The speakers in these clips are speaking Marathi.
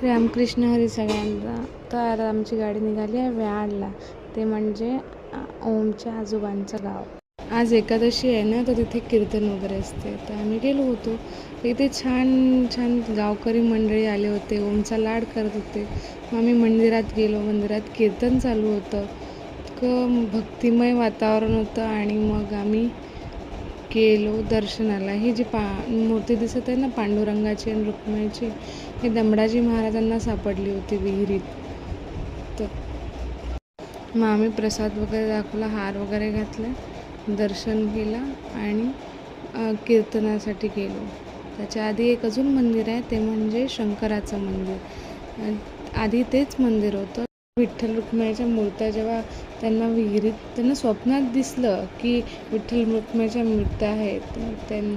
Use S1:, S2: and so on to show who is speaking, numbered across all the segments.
S1: रामकृष्ण हरी सगळ्यांना. तर आमची गाडी निघाली आहे व्याडला, ते म्हणजे ओमच्या आजोबांचं गाव. आज एकादशी आहे ना, तर तिथे कीर्तन वगैरे असते. तर आम्ही गेलो होतो. इथे छान छान गावकरी मंडळी आले होते, ओमचा लाड करत होते. मग आम्ही मंदिरात गेलो. मंदिरात कीर्तन चालू होतं. इतकं भक्तिमय वातावरण होतं. आणि मग आम्ही गेलो दर्शनाला. ही जी मूर्ती दिसत आहे ना, पांडुरंगाची आणि रुक्मिणीची, ही दमडाजी महाराजांना सापडली होती विहिरीत. तर मग आम्ही प्रसाद वगैरे दाखवला, हार वगैरे घातला, दर्शन केलं आणि कीर्तनासाठी गेलो. त्याच्या आधी एक अजून मंदिर आहे, ते म्हणजे शंकराचं मंदिर. आधी तेच मंदिर होतं. विठ्ठल रुक्मिणीच्या मूर्त्या जेव्हा त्यांना विहिरीत, त्यांना स्वप्नात दिसलं की विठ्ठल रुक्मिणीच्या मूर्त्या आहेत, तर त्यांनी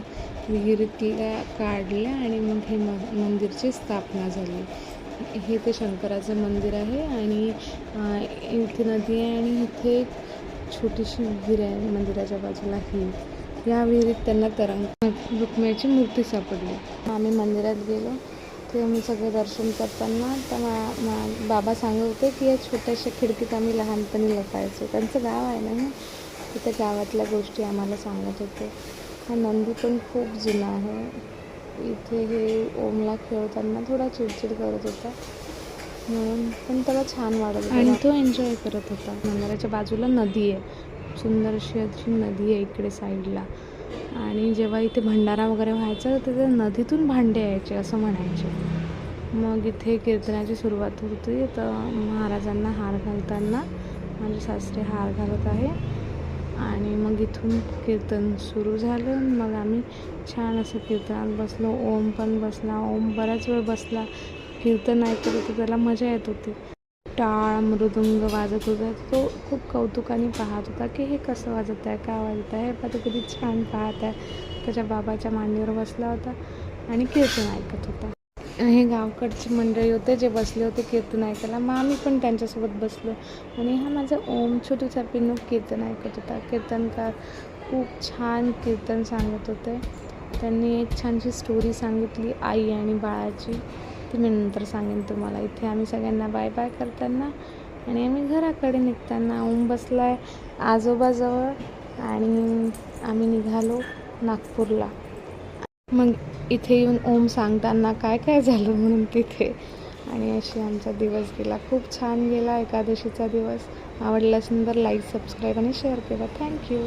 S1: विहिरीतल्या काढल्या आणि मग हे मंदिरची स्थापना झाली. हे ते शंकराचं मंदिर आहे. आणि इथे नदी आहे आणि इथे एक छोटीशी विहीर आहे मंदिराच्या बाजूला. या विहिरीत त्यांना रुक्मिणीची मूर्ती सापडली. आम्ही मंदिरात गेलो. ते आम्ही सगळे दर्शन करताना तर बाबा सांगत होते की या छोट्याशा खिडकीत आम्ही लहानपणी लपायचो. त्यांचं गाव आहे ना, तर त्या गावातल्या गोष्टी आम्हाला सांगत होते. हा नंदी पण खूप जुना आहे. इथे हे ओमला खेळताना थोडा चिडचिड करत होता, म्हणून पण त्याला छान वाटत होतं आणि तो एन्जॉय करत होता. मंदिराच्या बाजूला नदी आहे, सुंदरशी अशी नदी आहे इकडे साईडला. आणि जेव्हा इथे भंडारा वगैरे व्हायचा तर तिथे नदीतून भांडे यायचे असं म्हणायचे. मग इथे कीर्तनाची सुरुवात होती. तर महाराजांना हार घालताना माझे सासरे हार घालत आहे आणि मग इथून कीर्तन सुरू झालं. मग आम्ही छान असं कीर्तनात बसलो. ओम पण बसला. ओम बराच वेळ बसला, कीर्तन ऐकत होतं, त्याला मजा येत होती. टाळ मृदुंग वाजत होता. तो खूप कौतुकाने पाहत होता की हे कसं वाजत आहे, का वाजत आहे, हे किती छान पाहत आहे. त्याच्या बाबाच्या मांडीवर बसला होता आणि कीर्तन ऐकत होता. हे गावकडची मंडळी होते जे बसले होते कीर्तन ऐकायला. मग आम्ही पण त्यांच्यासोबत बसलो. आणि हा माझा ओम छोटूचा पिनू कीर्तन ऐकत होता. कीर्तनकार खूप छान कीर्तन सांगत होते. त्यांनी एक छानशी स्टोरी सांगितली आई आणि बाळाची, ती मी नंतर सांगेन तुम्हाला. इथे आम्ही सगळ्यांना बाय बाय करताना आणि आम्ही घराकडे निघताना ओम बसला आहे आजोबाजवळ आणि आम्ही निघालो नागपूरला. मग इथे येऊन ओम सांगताना काय काय झालं म्हणून तिथे. आणि अशी आमचा दिवस गेला, खूप छान गेला एकादशीचा दिवस. आवडला असेल तर लाईक, सबस्क्राईब आणि शेअर करा. थँक्यू.